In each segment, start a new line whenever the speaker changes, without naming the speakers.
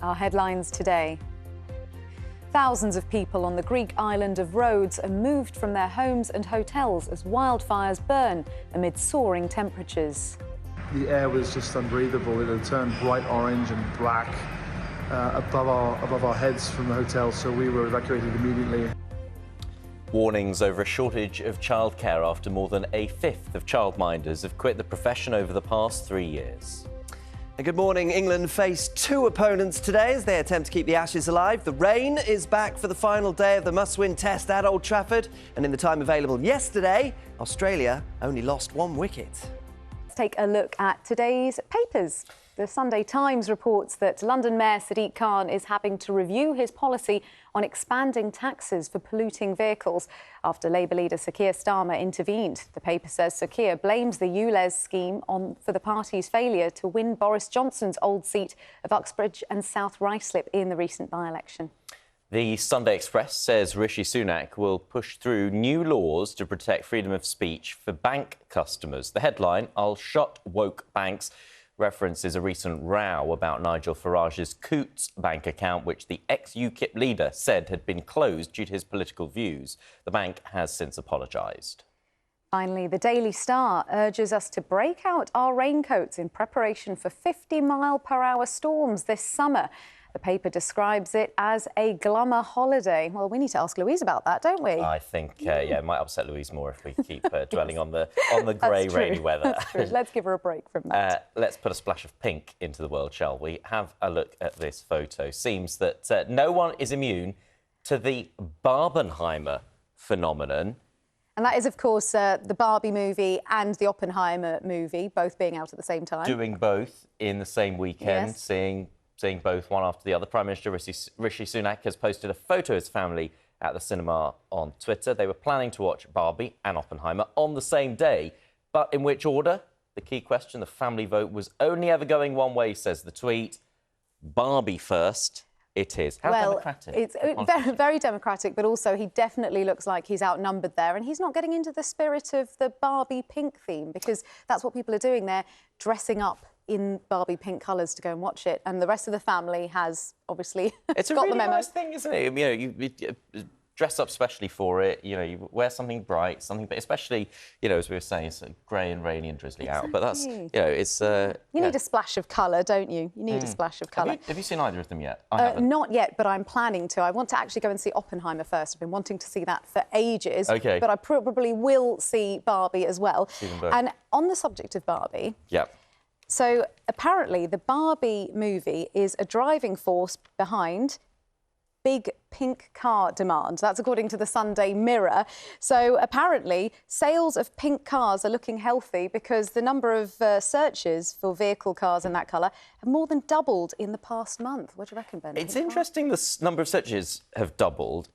Our headlines today. Thousands of people on the Greek island of Rhodes are moved from their homes and hotels as wildfires burn amid soaring temperatures.
The air was just unbreathable. It had turned bright orange and black above our heads from the hotel, so we were evacuated immediately.
Warnings over a shortage of childcare after more than a fifth of childminders have quit the profession over the past 3 years.
And good morning. England face two opponents today as they attempt to keep the Ashes alive. The rain is back for the final day of the must-win test at Old Trafford. And in the time available yesterday, Australia only lost 1 wicket.
Let's take a look at today's papers. The Sunday Times reports that London Mayor Sadiq Khan is having to review his policy on expanding taxes for polluting vehicles after Labour leader Sir Keir Starmer intervened. The paper says Sir Keir blames the ULEZ scheme for the party's failure to win Boris Johnson's old seat of Uxbridge and South Ruislip in the recent by-election.
The Sunday Express says Rishi Sunak will push through new laws to protect freedom of speech for bank customers. The headline, "I'll shut woke banks," references a recent row about Nigel Farage's Coutts bank account, which the ex-UKIP leader said had been closed due to his political views. The bank has since apologised.
Finally, the Daily Star urges us to break out our raincoats in preparation for 50-mile-per-hour storms this summer. The paper describes it as a glummer holiday. Well, we need to ask Louise about that, don't we?
I think, it might upset Louise more if we keep dwelling on the grey, rainy weather.
That's true. Let's give her a break from that.
Let's put a splash of pink into the world, shall we? Have a look at this photo. Seems that no one is immune to the Barbenheimer phenomenon.
And that is, of course, the Barbie movie and the Oppenheimer movie, both being out at the same time.
Doing both in the same weekend,
yes.
Seeing both one after the other. Prime Minister Rishi Sunak has posted a photo of his family at the cinema on Twitter. They were planning to watch Barbie and Oppenheimer on the same day. But in which order? The key question, the family vote was only ever going one way, says the tweet. Barbie first. It is. How democratic?
It's very, very democratic, but also he definitely looks like he's outnumbered there, and he's not getting into the spirit of the Barbie pink theme, because that's what people are doing. They're dressing up in Barbie pink colours to go and watch it, and the rest of the family has obviously
it's
got
a really
the memo.
nice thing, isn't it? You dress up specially for it. You wear something bright, but especially, as we were saying, it's grey and rainy and drizzly out. But that's, it's.
You need a splash of colour, don't you? You need a splash of colour.
Have you seen either of them yet? I haven't.
Not yet, but I'm planning to. I want to actually go and see Oppenheimer first. I've been wanting to see that for ages.
OK.
But I probably will see Barbie as well. And on the subject of Barbie...
Yeah.
So apparently the Barbie movie is a driving force behind big pink car demand. That's according to the Sunday Mirror. So apparently sales of pink cars are looking healthy because the number of searches for vehicle cars in that colour have more than doubled in the past month. What do you reckon, Ben?
It's interesting the number of searches have doubled,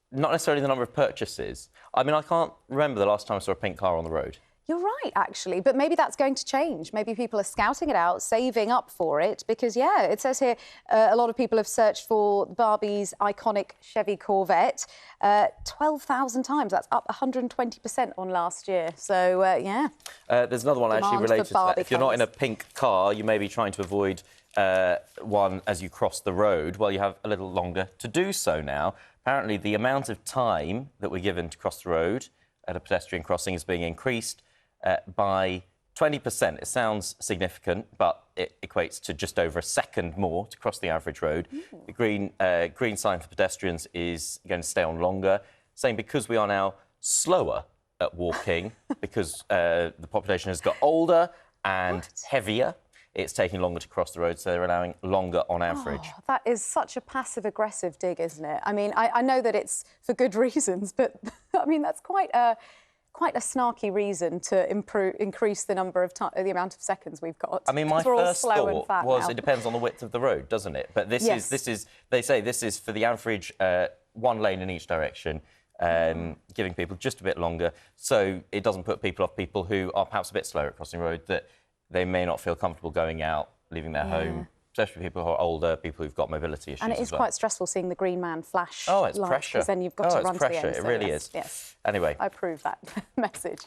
not necessarily the number of purchases. I mean, I can't remember the last time I saw a pink car on the road.
You're right, actually, but maybe that's going to change. Maybe people are scouting it out, saving up for it, because, yeah, it says here a lot of people have searched for Barbie's iconic Chevy Corvette 12,000 times. That's up 120% on last year. So, yeah.
There's another one actually related to that. If you're not in a pink car, you may be trying to avoid one as you cross the road. Well, you have a little longer to do so now. Apparently, the amount of time that we're given to cross the road at a pedestrian crossing is being increased by 20%. It sounds significant, but it equates to just over a second more to cross the average road. Ooh. The green sign for pedestrians is going to stay on longer, saying because we are now slower at walking, because the population has got older and heavier, it's taking longer to cross the road, so they're allowing longer on average.
Oh, that is such a passive-aggressive dig, isn't it? I mean, I know that it's for good reasons, but, I mean, that's quite a snarky reason to increase the number of the amount of seconds we've got.
I mean, my first thought was it depends on the width of the road, doesn't it? But this is they say this is for the average 1 lane in each direction, giving people just a bit longer, so it doesn't put people off people who are perhaps a bit slower at crossing the road, that they may not feel comfortable going out, leaving their home. Especially people who are older, people who've got mobility issues.
And it is quite stressful seeing the green man flash.
Oh, it's pressure.
Because then you've got to run to the end.
It really is.
Yes.
Anyway.
I approve that message.